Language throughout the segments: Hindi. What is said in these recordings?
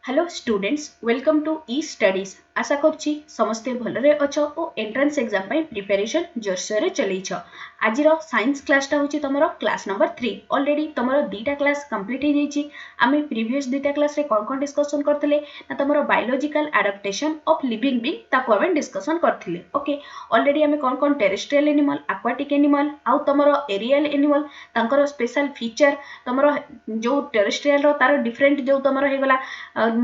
Hello students welcome to e studies आशा करछि समस्ते भलरे अछ ओ एंट्रेंस एग्जाम पई प्रिपरेशन जोरसोर चलैछ। आज साइंस क्लासटा होछि तमरो क्लास नंबर 3 ऑलरेडी तमरो दीटा क्लास कंप्लीट हो जाइछि। आमे प्रीवियस दीटा क्लास रे कोन डिस्कशन करथिले ना तमरो biological adaptation of living being ताको आमे डिस्कशन करथिले। ओके ऑलरेडी आमे कोन टेरेस्ट्रियल एनिमल एक्वाटिक एनिमल आउ तमरो एरियल एनिमल तांकर स्पेशल फीचर तमरो जो टेरेस्ट्रियल रो तार डिफरेंट जो तमरो हे गला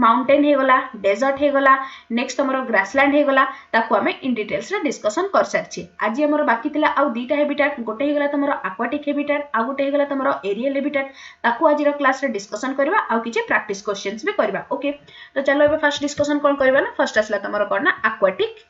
माउंटेन हे गला डेजर्ट हे गला नेक्स्ट तमरो ग्रासलैंड हे गला ताको आमे इन डिटेल्स रे डिस्कशन कर सारछि। आज हमर बाकी थिला आउ दीटा हैबिटेट गोटे हे गला तमरो एक्वाटिक हैबिटेट आ गोटे हे गला तमरो एरियल हैबिटेट ताको आज रो क्लास रे डिस्कशन करबा आउ किछि प्रैक्टिस क्वेश्चंस भी करबा। ओके तो चलो एबे फर्स्ट डिस्कशन कोन करबा ना फर्स्ट आसला तमरो करना एक्वाटिक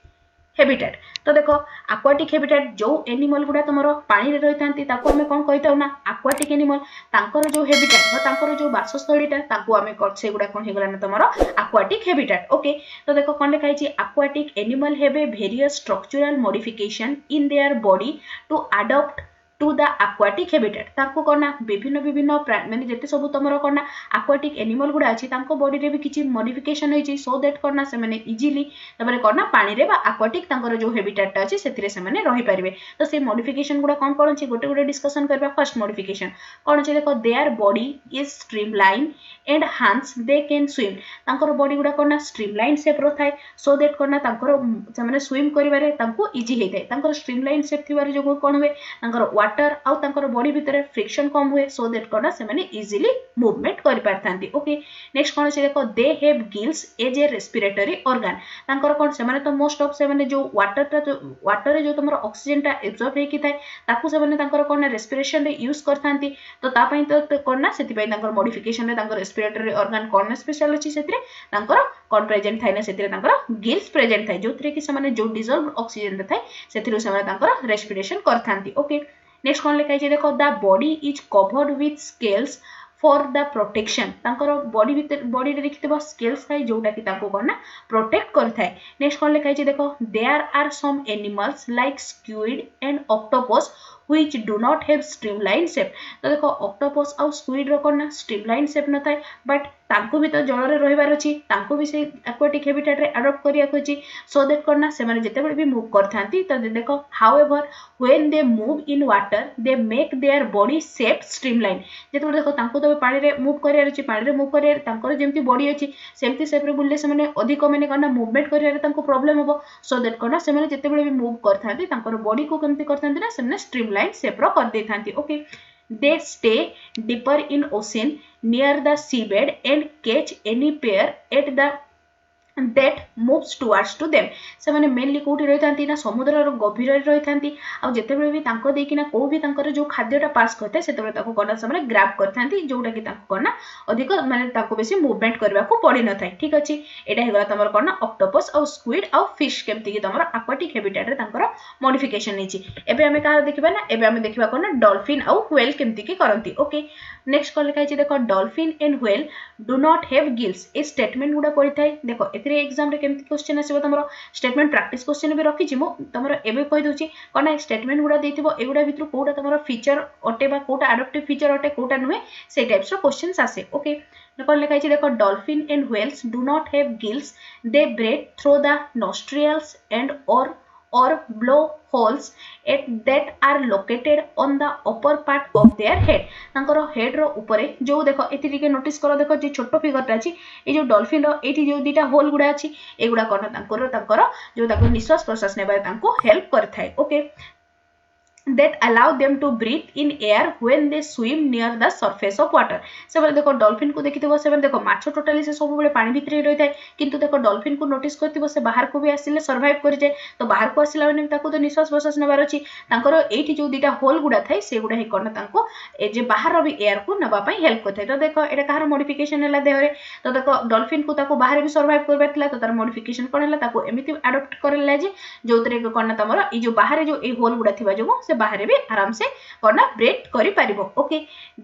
हैबिटेट। तो देखो एक्वाटिक हैबिटेट जो एनिमल गुडा तमरो पानी रे रहिथांती ताको हमें कोन कहिताउ ना एक्वाटिक एनिमल तांकर जो हैबिटेट बा तांकर जो वासस्थलीटा ताको हमें से गुडा कोन हे गला ना तमरो एक्वाटिक हैबिटेट। ओके तो देखो कोन लिखा हिची aquatic animal have a various structural modification in their body to adopt to the aquatic habitat ताको करना विभिन्न विभिन्न माने जते सब तमरो करना एक्वाटिक एनिमल गुडा अछि तांको बॉडी रे भी किछि मॉडिफिकेशन होइछि सो दैट करना से माने इजीली तबरे करना पानी रे बा एक्वाटिक तांकर जो हैबिटेट अछि सेतिरे से माने रहि परिबे। तो से मॉडिफिकेशन गुडा कोन कोन अछि गोटे गोटे डिस्कशन करबा। फर्स्ट मॉडिफिकेशन कोन अछि देखो their body is streamline and hands they can swim तांकर बॉडी गुडा करना स्ट्रीमलाइन शेप रो थाए सो दैट करना तांकर से माने स्विम करिबारे तांको इजी हे थाए तांकर स्ट्रीमलाइन शेप थिबारे जो कोन होय तांकर वाटर आउ तांकर बॉडी भितरे फ्रिक्शन कम हुए सो दैट करना से माने इजीली मूवमेंट करि पारथांती। ओके नेक्स्ट कोन अछि देखो they have gills as a respiratory organ तांकर कोन से माने तो मोस्ट ऑफ से माने जो वाटर रे जो तमरो ऑक्सीजन टा एब्जॉर्ब हे कि थाए ताकू से माने तांकर कोन रेस्पिरेशन रे यूज करथांती। तो ता पई तो कोन सेति पई तांकर मॉडिफिकेशन रे तांकर रेस्पिरेटरी ऑर्गन कोन स्पेशल अछि सेतिरे तांकर कोन प्रेजेंट थाए ना सेतिरे तांकर गिल्स प्रेजेंट थाए जोथरे कि से माने जो डिसॉल्व ऑक्सीजन रे थाए सेतिरो से माने तांकर रेस्पिरेशन करथांती। ओके नेक्स्ट कोन लिखा है देखो the body is covered with scales for the protection तांकर बॉडी भीतर बॉडी रे देखितबा स्केल्स थाए जोटा कि ताको करना प्रोटेक्ट करथाय। नेक्स्ट कोन लिखा है देखो there are some animals like squid and octopus which do not have streamline shape। तो देखो ऑक्टोपस और स्क्विड रो करना स्ट्रीमलाइन शेप न थाए बट तांको भी तो जल रे रहिबार अछि तांको भी से एक्वाटिक हैबिटेट रे अडॉप्ट करिया अछि सो दैट करना से माने जते बेले भी मूव करथांती। तो देखो however when they move in water they make their body shape streamline जते बेले देखो तांको तो पानी रे मूव करिया अछि पानी रे मूव करिया तांकर जेमति बॉडी अछि सेमति शेप रे बुलले से माने अधिक माने करना मूवमेंट करिया रे तांको प्रॉब्लम होबो सो दैट करना से माने जते बेले भी मूव करथांती तांकर बॉडी को केमति करथांती ना से माने स्ट्रीमलाइन शेप रो कर देथांती। Okay they stay deeper in ocean near the seabed and catch any pair at the that moves towards to them से माने मेनली कोठी रहिथांती ना समुद्र रो गभीर रे रहिथांती आ जते बेले भी तांको देकी ना को भी तांकर जो खाद्यटा पास करते सेते बेले ताको करना से माने ग्रैब करथांती जोटा कि ताको करना अधिक माने ताको बेसी मूवमेंट करबा को पड़ी न थाए। ठीक अछि एटा हेगला तमर करना ऑक्टोपस और स्क्विड और फिश केमति कि तमर एक्वाटिक हैबिटेट रे तांकर मॉडिफिकेशन नेछि। एबे हमें का देखिबा ना एबे हमें देखिबा करना डॉल्फिन और व्हेल केमति कि करंती। ओके नेक्स्ट को लिखा है देखो dolphin and whale do not have gills a statement गुडा पड़ी थाए। देखो एथरे एग्जाम रे केमति क्वेश्चन आसीबो तमरो स्टेटमेंट प्रैक्टिस क्वेश्चन भी रखि छि मो तमरो एबे कहि दोछि कोना स्टेटमेंट गुडा देथिबो एगुडा भितरु कोटा तमरो फीचर अटे बा कोटा अडॉप्टिव फीचर अटे कोटा नुहे से टाइप्स रो क्वेश्चंस आसे। ओके देखो लिखा है देखो dolphin and whales do not have gills they breathe through the nostrils and or blow holes that are located on the upper part of their head तांकर हेड रो ऊपरे जो देखो एति टिके नोटिस करो देखो जे छोटो फिगरटा अछि ए जो डॉल्फिन रो एठी जो दीटा होल गुडा अछि एगुडा करना तांकर जो ताको निश्वास प्रश्वास नेबा तांको हेल्प करथाय। Okay that allow them to breathe in air when they swim near the surface of water से बेले देखो डॉल्फिन को देखिथिबो से बेले देखो माछ टोटली से सब बेले पानी भितरे रहि थाए किंतु देखो डॉल्फिन को नोटिस करथिबो से बाहर को भी आसिले सर्वाइव करि जाय तो बाहर को आसिला माने ताको तो निश्वास प्रश्वास नेबार अछि तांकर एठी जो दीटा होल गुडा थाए से गुडा हे करना तांको ए जे बाहर भी एयर को नबा पई हेल्प करथाय। तो देखो एटा कहार मॉडिफिकेशन हैला देह रे तो देखो डॉल्फिन को ताको बाहर भी सर्वाइव करबार थिला तो तार मॉडिफिकेशन कोन हैला ताको एमिति अडॉप्ट करला जे जोतरे को करना तमरो ई जो बाहर जो ए होल गुडा थिबा जो से बाहर भी आराम से करना ब्रीथ करि परिबो okay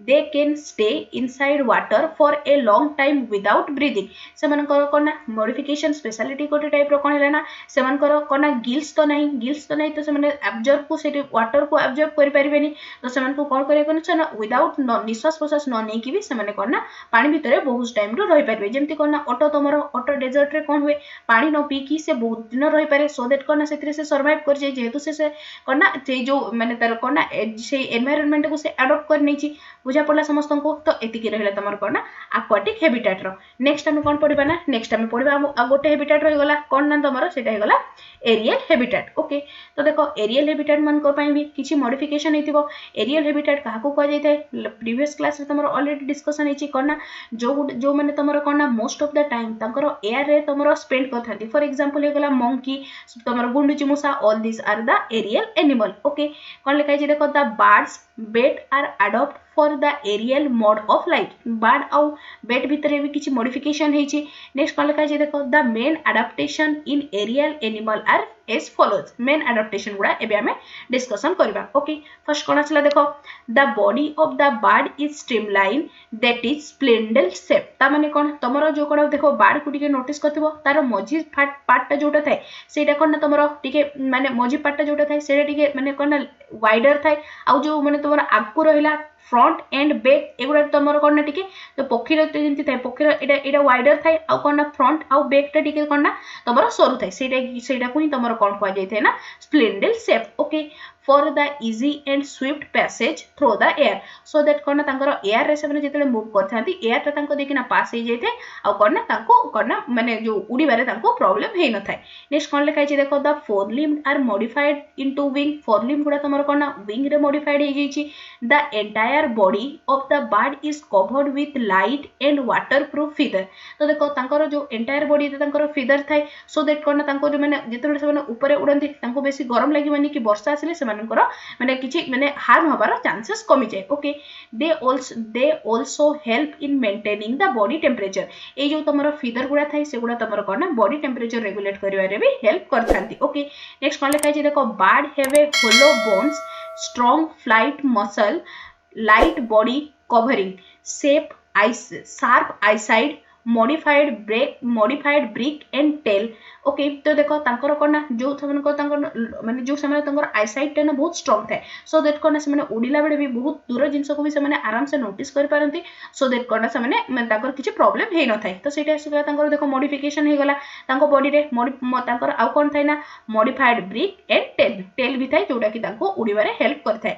they can stay inside water for a long time without breathing से मानकर कोना मॉडिफिकेशन स्पेशलिटी गोटे टाइप रो कोन हैला ना से मानकर कोना गिल्स तो नहीं तो से माने एब्जॉर्ब को से वाटर को एब्जॉर्ब करि परिबेनी तो से मानको कोन करे कोन ना विदाउट निश्वास प्रश्वास न नै कि भी से माने कोना पानी भितरे बहुत टाइम रो रहि परिबे जेमति कोना ऑटो तमरो ऑटो डेजर्ट रे कोन हुए पानी न पी की से बहुत दिन रहि पारे सो दैट कोना सेतरे से सर्वाइव कर जाय जेहेतु से कोना से जो माने तार कोना से एनवायरनमेंट को से अडॉप्ट कर नैची बुझा पड़ला समस्त को तो एतिकी रहला तमर कोना एक्वाटिक हैबिटेट रो नेक्स्ट हम कोन पढिबा ना नेक्स्ट हम पढिबा गोटे हैबिटेट रहि गला कोन ना तमरो सेटा हे गला एरियल हैबिटेट ओके तो देखो एरियल हैबिटेट मन को पई भी किछि मॉडिफिकेशन हेतिबो एरियल हैबिटेट काहा को कह जाय थाए प्रीवियस क्लास रे तमरो ऑलरेडी डिस्कशन हेछि कोना जो माने तमरो कोना मोस्ट ऑफ द टाइम तंकरो एयर रे तमरो स्पेंड करथांती फॉर एग्जांपल हे गला मंकी तमरो गुंडुची मूसा all this are the aerial animal okay कोन लिखा छै देखो the birds bat are adopt for the aerial mode of life bird आउ बेट भितरे भी किछि मॉडिफिकेशन हेछि नेक्स्ट कोन लिखा छै देखो the main adaptation in aerial animal are as follows main adaptation गुडा एबे हमें डिस्कशन करबा ओके फर्स्ट कोन आछला देखो the body of the bird is streamline that is spindle shape ता माने कोन तमरो जो कोन देखो बर्ड को टिके नोटिस करथिबो तार मझी पार्ट टा जोटा थाए सेटा कोन ना तमरो टिके माने मझी पार्ट टा जोटा थाए सेटा टिके माने कोन ना वाइडर थाए आउ जो माने तमरो आगु रहिला फ्रंट एंड बैक एगुडा तमरो कोन ना टिके तो पखीर जेंति थाए पखीर एटा वाइडर थाए आउ कोन ना फ्रंट आउ बैक टा टिके कोन ना तमरो सरू थाए सेटा को ही तमरो कोन कह जाय थाए ना spindle shape okay for the easy and swift passage through the air so that कोन तांकर एयर रे से माने जेतले मूव करथांती एयर ता तांको देखिना पास हे जायते आ कोन तांको कोन माने जो उडीबारे तांको प्रॉब्लम हे न थाए नेक्स्ट कोन लिखाइ छै देखो the forelimb are modified into wing forelimb गुडा तमर कोन विंग रे मॉडिफाइड हे जाय छि the entire body of the bird is covered with light and waterproof feather तो देखो तांकर जो एंटायर बॉडी तांकर फीदर थाए सो दैट कोन तांको जो माने जेतले से माने ऊपर उडंती तांको बेसी गरम लागिबानी कि वर्षा आसिले से माने किछि माने हार्म होबार चांसेस कमी जाय okay they also help in maintaining the body temperature ए जो तमरो फीदर गुडा थाई से गुडा तमरो कोन बॉडी टेंपरेचर रेगुलेट करिवा रे भी हेल्प करथांती ओके नेक्स्ट कोन लिखा छै देखो bird have a hollow bones strong flight muscle light body covering shape eyes sharp eyesight modified beak and tail okay तो देखो तांकर कोना जो थमन को तांकर माने जो समय तांकर आईसाइट टा ना बहुत स्ट्रांग थाए सो दैट कोना से माने उडीला बेले भी बहुत दूर जिंस को भी से माने आराम से नोटिस कर पारंती सो दैट कोना से माने तांकर किछि प्रॉब्लम हे न थाए तो सेटा से तांकर देखो मॉडिफिकेशन हे गला तांको बॉडी रे तांकर आउ कोन थाए ना मॉडिफाइड ब्रिक एंड टेल भी थाए जोटा कि तांको उडीबारे हेल्प करथाए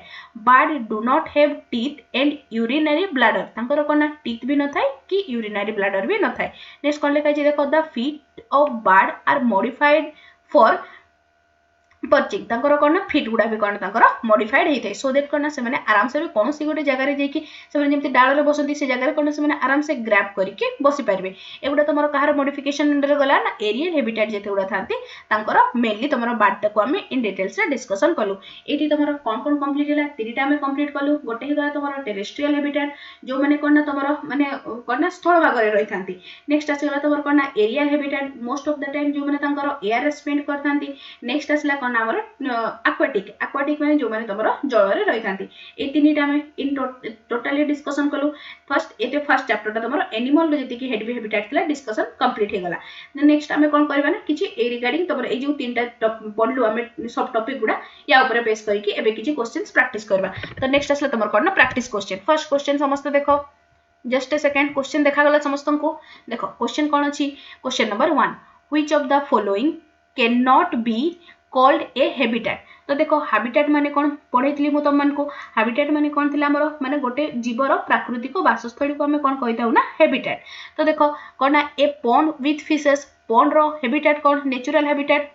bird do not have teeth and urinary bladder तांकर कोना टीथ भी न थाए कि यूरिनरी ब्लैडर भी न थाए नेक्स्ट कोन लिखा छै देखो the feet of bird are modified for perching तांकर कोन फीट गुडा भी कोन तांकर मॉडिफाइड हेते सो दैट कोन से माने आराम से भी कोनसी गोटे जगह रे जेकी से माने जेमति डाळ रे बसंती से जगह रे कोन से माने आराम से ग्रैब करिके बसी परबे एगुडा तमरो कहार मॉडिफिकेशन अंडर गला ना एरियल हैबिटेट जेते गुडा थांती तांकर मेनली तमरो बर्ड को हम इन डिटेल्स रे डिस्कशन करलु एठी तमरो कोन कंप्लीट हैला तीनटा हम कंप्लीट करलु गोटे हे गला तमरो टेरेस्ट्रियल हैबिटेट जो माने कोन ना तमरो माने कोन ना स्थल भाग रे रहि थांती नेक्स्ट आसी गला तमरो कोन ना aerial habitat most of the time जो माने तांकर एयर रे स्पेंड करथांती नेक्स्ट आसीला नामर एक्वाटिक माने जो माने तमरो जल रे रहि थांती ए तीनटा हम इन टोटली डिस्कशन कलु फर्स्ट चैप्टर ता तमरो एनिमल रे जति कि हैबिटेट थला डिस्कशन कंप्लीट हे गला नेक्स्ट हम कोन करबा ना किछि ए रिगार्डिंग तमरो ए जो तीनटा पढलु हम सब टॉपिक गुडा या ऊपर बेस करके एबे किछि क्वेश्चंस प्रैक्टिस करबा तो नेक्स्ट असला तमरो कोन ना प्रैक्टिस क्वेश्चन फर्स्ट क्वेश्चन समस्त देखो जस्ट ए सेकंड क्वेश्चन देखा गला समस्तन को देखो क्वेश्चन कोन अछि question number 1 which of the following can not be called a habitat तो देखो हैबिटेट माने कोन पढैतली मु तमन को हैबिटेट माने कोन थिला हमरो माने गोटे जीवर प्राकृतिक वासस्थली को हमें कोन कहिताउ ना हैबिटेट तो देखो कोन ना a pond with fishes pond रो हैबिटेट कोन नेचुरल हैबिटेट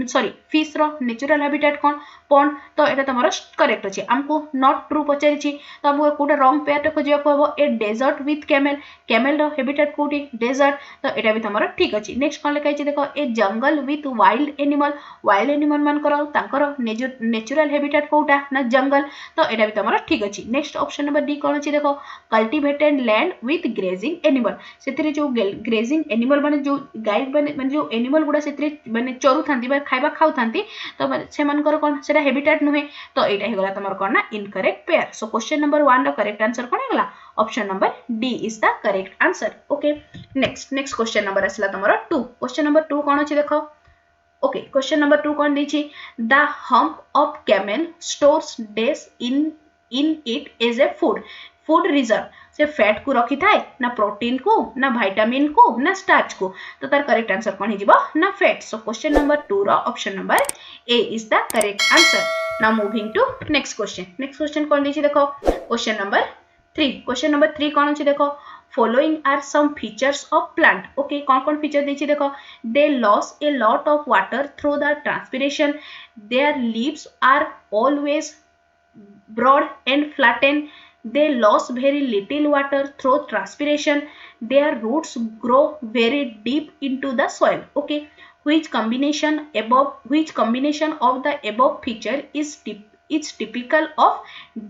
सॉरी फिश रो नेचुरल हैबिटेट कोन पॉन्ड तो एटा तमरो करेक्ट अछि हमको नॉट ट्रू पचारि छी तो हमको कोटा रॉन्ग पेयर टे खोजिया को ए डेजर्ट विथ कैमल रो हैबिटेट कोटी डेजर्ट तो एटा भी तमरो ठीक अछि नेक्स्ट कोन लिखाइ छी देखो ए जंगल विथ वाइल्ड एनिमल मान करो तांकर नेचुरल हैबिटेट कोटा ना जंगल तो एटा भी तमरो ठीक अछि नेक्स्ट ऑप्शन नंबर डी कोन अछि देखो cultivated land with grazing animal सेतिरे जो ग्रेजिंग एनिमल माने जो गाय माने जो एनिमल गुडा सेतिरे माने चरु थांती माने खाइबा खाउ थांती तो से मानकर कोन सेटा हैबिटेट नुहे तो एटा हे गला तमर कोन ना incorrect pair so question number 1 रो करेक्ट आंसर कोन हे गला option number D is the correct answer okay next question number असला तमर 2 क्वेश्चन नंबर 2 कोन अछि देखो ओके क्वेश्चन नंबर 2 कोन देछि the hump of camel stores days in it as a food reserve से फैट को रखी थाए ना प्रोटीन को ना विटामिन को ना स्टार्च को तो तार करेक्ट आंसर कोन हिजिबो ना फैट सो क्वेश्चन नंबर 2 रो option number A is the correct answer now moving to next question कोन देछि देखो क्वेश्चन नंबर 3 कोन अछि देखो following are some features of plant okay कौन feature देछि देखो they lose a lot of water through the transpiration their leaves are always broad and flattened they lose very little water through transpiration their roots grow very deep into the soil okay which combination of the above feature is typical of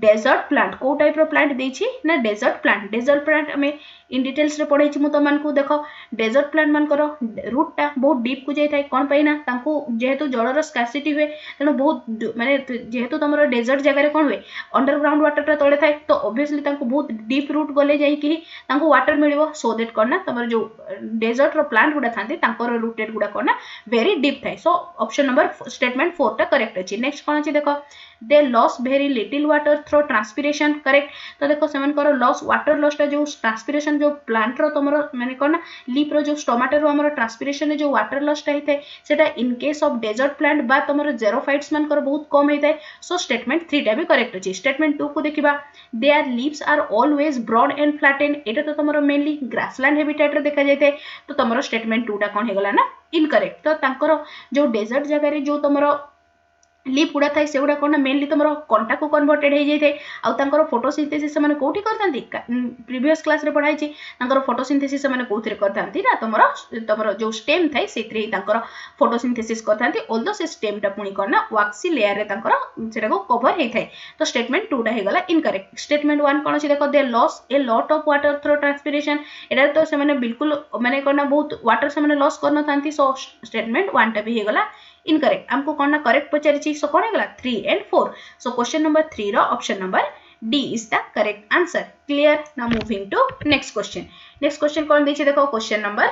desert plant को टाइप रो प्लांट देछि ना डेजर्ट प्लांट हमें इन डिटेल्स रे पढै छि मु त मान को देखो डेजर्ट प्लांट मान करो रूट टा बहुत डीप को जाय थाय कोन पैना तांको जेहेतु जल रो स्कार्सिटी हुए तनो बहुत माने जेहेतु तमरो डेजर्ट जगह रे कोन हुए अंडरग्राउंड वाटर टा तळे थाय तो ऑब्वियसली तांको बहुत डीप रूट गले जाय कि तांको वाटर मिलिबो सो दैट कोन तमरो जो डेजर्ट रो प्लांट गुडा थांती तांको रूटेड गुडा कोन वेरी डीप थाय सो ऑप्शन नंबर स्टेटमेंट 4 टा करेक्ट अछि नेक्स्ट कोन अछि देखो they lost very little water through transpiration correct तो देखो सेमन करो लॉस वाटर लॉस टा जो ट्रांसपिरेशन जो प्लांट रो तमरो माने कोन लीफ रो जो स्टोमेटा रो हमरो ट्रांसपिरेशन जो वाटर लॉस टा हिते सेटा in case of desert plant बा तमरो जेरोफाइट्स मान करो बहुत कम हिते सो स्टेटमेंट 3 टा भी करेक्ट अछि स्टेटमेंट 2 को देखिबा their leaves are always broad and flattened एटा तो तमरो मेनली ग्रासलैंड हैबिटेट रे देखा जायते तो तमरो स्टेटमेंट 2 टा कोन हेगला ना इनकरेक्ट तो तांकर जो डेजर्ट जगह रे जो तमरो लीफ गुड़ा थाए से गुड़ा कोन मेनली तमरो कंटा को कन्वर्टेड हे जाय थे आ तांकर फोटोसिंथेसिस माने कोठी करथांती प्रीवियस क्लास रे पढाई छि तांकर फोटोसिंथेसिस माने कोथि रे करथांती ना तमरो जो स्टेम थाए सेथरे तांकर फोटोसिंथेसिस करथांती ऑल्दो से स्टेम टा पुनी करना वैक्सी लेयर रे तांकर सेटा को कवर हे थाए तो स्टेटमेंट 2 टा हे गला इनकरेक्ट स्टेटमेंट 1 कोन छि देखो they loss a lot of water through transpiration एटा तो से माने बिल्कुल माने कोन बहुत वाटर से माने लॉस करना थांती सो स्टेटमेंट 1 टा भी हे गला इनकरेक्ट हमको कौन ना करेक्ट पचारि सो कौन है 3 and 4 सो क्वेश्चन नंबर 3 रो option number D is the correct answer clear now moving to next question कौन देछि देखो क्वेश्चन नंबर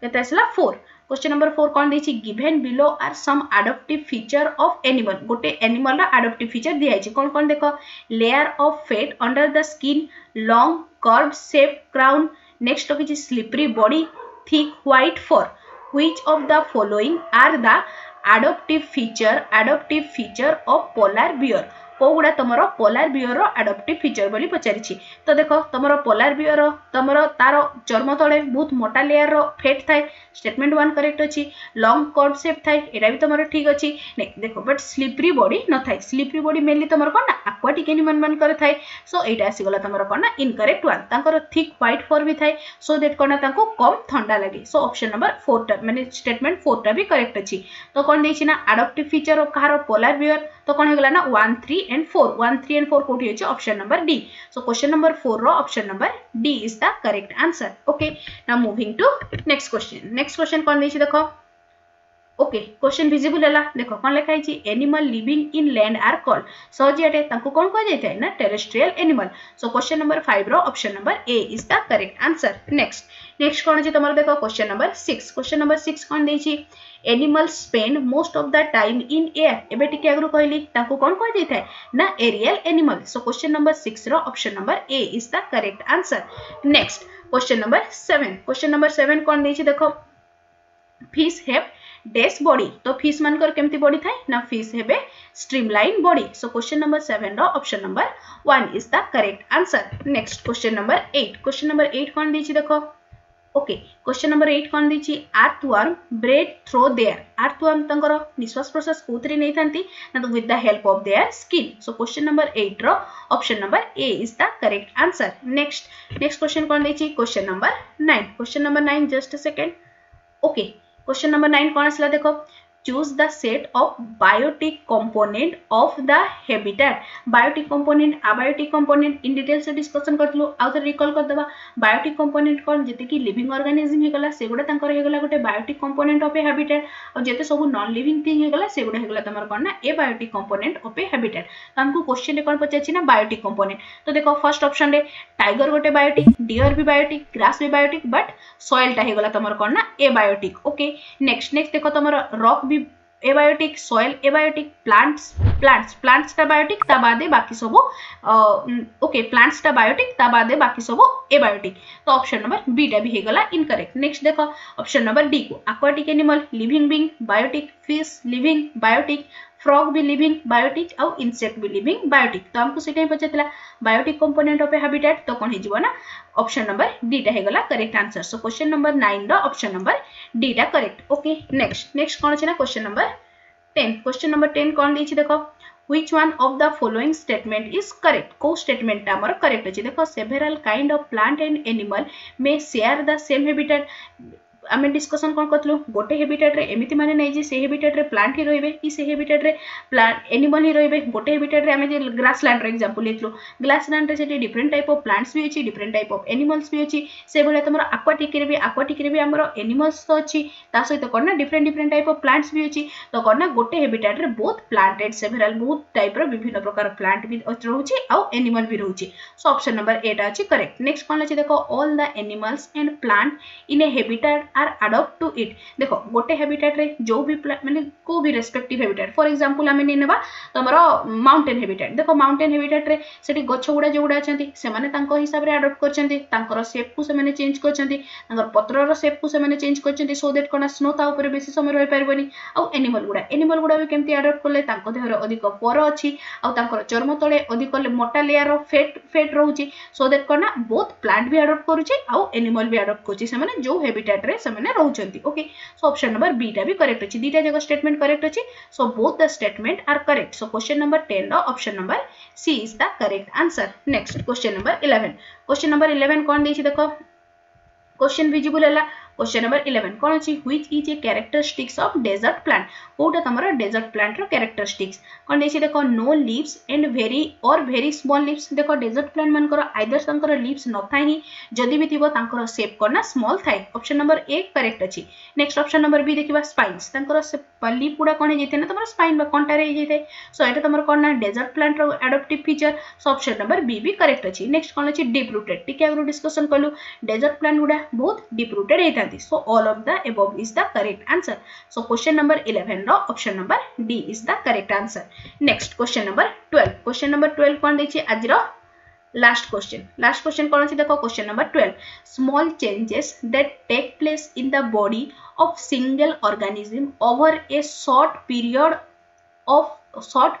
केते असला 4 क्वेश्चन नंबर 4 कौन देछि given below are some adaptive feature of animal गोटे एनिमल रा एडाप्टिव फीचर दिया छै कौन देखो layer of fat under the skin long curved shape crown next किछि slippery body thick white fur which of the following are the adaptive feature of polar bear कोगुडा तमरो पोलार बियर रो एडाप्टिव फीचर बोली पचारि छी तो देखो तमरो पोलार बियर रो तमरो तारो चर्म तळे बहुत मोटा लेयर रो फेट थाए स्टेटमेंट 1 करेक्ट अछि लॉन्ग कर्व शेप थाए एटा भी तमरो ठीक अछि ने देखो बट स्लिपरी बॉडी न थाए स्लिपरी बॉडी मेनली तमरो कोन एक्वाटिक एनिमल मान करे थाए सो एटा आसी गला तमरो कोन इनकरेक्ट 1 तांकर थिक व्हाइट फर भी थाए सो दैट कोन तांको कम ठंडा लागे सो ऑप्शन नंबर 4 टा माने स्टेटमेंट 4 टा भी करेक्ट अछि तो कोन देछि ना एडाप्टिव फीचर ऑफ कहारो पोलार बियर तो कोन हेगला ना 1 3 and 4 कोठी अछि option number D so question number 4 रो option number D is the correct answer okay now moving to next question कोन देछि देखो ओके क्वेश्चन विजिबल हला देखो कोन लिखा अछि animal living in land are called सहजियाटे तांको कोन कह जाय थाय ना terrestrial animal so question number 5 रो option number A is the correct answer next कोन अछि तमरो देखो क्वेश्चन नंबर 6 कोन देछि animal spend most of the time in air एबे टिके अगरु कहली ताको कोन कह जाय थाय ना aerial animal so question number 6 रो option number A is the correct answer next question number 7 कोन देछि देखो फिश हैव डैश बॉडी तो फिश मानकर केमती बॉडी थाए ना fish have a streamline body so question number 7 रो option number 1 is the correct answer next question number 8 कोन देछि देखो ओके क्वेश्चन नंबर 8 कोन देछि earthworm breathe through there earthworm तंकर निश्वास प्रश्वास कोथरे नै थांती ना तो with the help of their skin so question number 8 रो option number A is the correct answer next question कोन देछि question number 9 just a second okay question number 9 कोन असला देखो choose the set of biotic component of the habitat biotic component abiotic component in detail से discussion करथलो आउ तो recall कर दबा biotic component कोन जते कि living organism हे गला सेगुडा तांकर हे गला गोटे biotic component of a habitat और जते सब non living thing हे गला सेगुडा हे गला तमर कोन ना abiotic component of a habitat तो हमको क्वेश्चन रे कोन पचाछि ना biotic component तो देखो फर्स्ट ऑप्शन रे टाइगर गोटे biotic deer भी biotic grass भी biotic बट soil टा हे गला तमर कोन ना abiotic ओके नेक्स्ट देखो तमर रॉक भी abiotic soil abiotic plants टा biotic ता बादे बाकी सब ओके plants टा biotic ता बादे बाकी सब abiotic तो ऑप्शन नंबर बी टा भी हे गला इनकरेक्ट नेक्स्ट देखो ऑप्शन नंबर डी को aquatic animal living being biotic fish living biotic frog भी living biotic और insect भी living biotic तो हमको सेटा ही पचातला biotic component of a habitat तो कोन हे जीवो ना ऑप्शन नंबर डी टा हे गला correct answer so question number 9 रो ऑप्शन नंबर डी टा करेक्ट ओके नेक्स्ट कोन छै ना क्वेश्चन नंबर 10 कोन दैछि देखो which one of the following statement is correct को स्टेटमेंट ता हमर करेक्ट अछि देखो several kind of plant and animal may share the same habitat आमे डिस्कशन कोन करथलो गोटे हैबिटेट रे एमिति माने नै जे से हैबिटेट रे प्लांट ही रहबे कि से हैबिटेट रे प्लांट एनिमल ही रहबे गोटे हैबिटेट रे आमे जे ग्रास लैंड रे एग्जांपल लेथलो ग्रास लैंड रे सेठी डिफरेंट टाइप ऑफ प्लांट्स भी अछि डिफरेंट टाइप ऑफ एनिमल्स भी अछि से बोले तमरो एक्वाटिक रे भी हमरो एनिमल्स तो अछि ता सहित कोन ना डिफरेंट टाइप ऑफ प्लांट्स भी अछि तो कोन ना गोटे हैबिटेट रे बोथ प्लांटेड सेवरल बहुत टाइप रो विभिन्न प्रकार प्लांट भी रहउछि आ एनिमल भी रहउछि सो ऑप्शन नंबर 8 अछि करेक्ट नेक्स्ट कोन अछि देखो all the animals and plant in a habitat are adopt to it देखो गोटे हैबिटेट रे जो भी माने को भी रेस्पेक्टिव हैबिटेट फॉर एग्जांपल आमे नेबा तमरो माउंटेन हैबिटेट देखो माउंटेन हैबिटेट रे सेठी गछ गुडा जो गुडा अछंती से माने तांको हिसाब रे अडॉप्ट करछंती तांकर शेप को से माने चेंज करछंती तांकर पत्र रो शेप को से माने चेंज करछंती सो दैट कोना स्नो ता ऊपर बेसी समय रहि परबनी आ एनिमल गुडा भी केमती अडॉप्ट करले तांको देहर अधिक पर अछि आ तांकर चर्म तळे अधिक मोटा लेयर ऑफ फेट रहउची सो दैट कोना बोथ प्लांट भी अडॉप्ट करूची आ एनिमल भी अडॉप्ट करची से माने जो हैबिटेट रे से माने रहउचंती okay so option number B टा भी करेक्ट अछि दीटा जगह स्टेटमेंट करेक्ट अछि so both the statement are correct so question number 10 रो option number C is the correct answer next question number 11 कोन दैछि देखो क्वेश्चन विजिबल हला क्वेश्चन नंबर 11 कोन अछि which is a characteristics of desert plant कोटा तमरा डेजर्ट प्लांट रो कैरेक्टरिस्टिक्स कोन दैछि देखो no leaves and very small leaves देखो डेजर्ट प्लांट मन करो आइदर तंकर लीव्स न थाई जदी भी थिबो तंकर शेप कोना स्मॉल थाई ऑप्शन नंबर 1 करेक्ट अछि नेक्स्ट ऑप्शन नंबर बी देखिबा स्पाइन्स तंकर लीफ पुडा कोन जेते ना तमरा स्पाइन बा कंटा रे जेते सो एटा तमरा कोन ना डेजर्ट प्लांट रो adaptive feature so option number B भी करेक्ट अछि नेक्स्ट कोन अछि डीप रूटेड टिके आगु डिस्कशन करलु डेजर्ट प्लांट गुडा बहुत डीप रूटेड हेता so all of the above is the correct answer so question number 11 ro option number D is the correct answer next question number 12 कोन दैछि आज रो लास्ट क्वेश्चन कोन अछि देखो question number 12 small changes that take place in the body of single organism over a short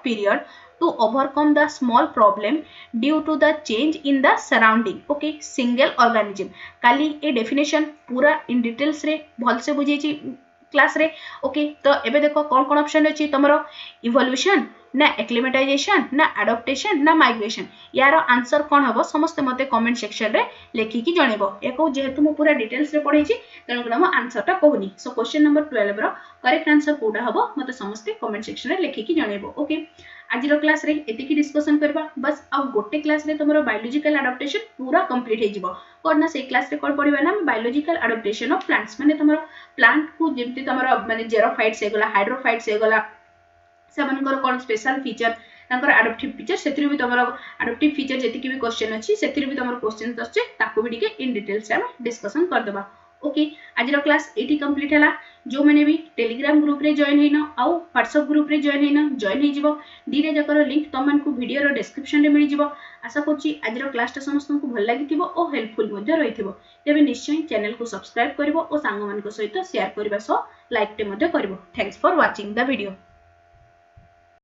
period to overcome the small problem due to the change in the surrounding okay single organism Kali a definition पूरा इन डिटेल्स रे भल से बुझे छी क्लास रे ओके तो एबे देखो कोन ऑप्शन अछि तमरो इवोल्यूशन ना एक्लिमेटाइजेशन ना एडॉप्टेशन ना माइग्रेशन यार आंसर कोन हबो समस्त मते कमेंट सेक्शन रे लेखि की जणेबो एको जेहेतु मु पूरा डिटेल्स रे पढै छी तनो हम आंसर ता कहूनी सो क्वेश्चन नंबर 12 रो करेक्ट आंसर कोडा हबो मते समस्त कमेंट सेक्शन रे लेखि की जणेबो ओके आज रो क्लास रे एति की डिस्कशन करबा बस अब गोटे क्लास रे तमरो बायोलॉजिकल एडॉप्टेशन पूरा कंप्लीट हे जिवो कोन ना से क्लास रे कोन पढिबा ना बायोलॉजिकल एडॉप्टेशन ऑफ प्लांट्स माने तमरो प्लांट को जेमति तमरो माने जेरोफाइट्स हे गला हाइड्रोफाइट्स हे गला सेमनकर कोन स्पेशल फीचर तांकर एडॉप्टिव फीचर सेतिर भी तमरो एडॉप्टिव फीचर जेति की भी क्वेश्चन अछि सेतिर भी तमरो क्वेश्चन अछि ताको भी डिके इन डिटेल्स हम डिस्कशन कर देबा ओके आज रो क्लास एठी कंप्लीट हला जो माने भी टेलीग्राम ग्रुप रे जॉइन हेनो आउ व्हाट्सएप ग्रुप रे जॉइन हे जिवो दीरे जकर लिंक तमन को वीडियो रो डिस्क्रिप्शन रे मिलि जिवो आशा करछि आज रो क्लास ता समस्त को भल लागिथिबो ओ हेल्पफुल मध्ये रहिथिबो तेबे निश्चय चैनल को सब्सक्राइब करबो ओ सांग मान को सहित शेयर करबा सो लाइक टे मध्ये करबो thanks for watching the video.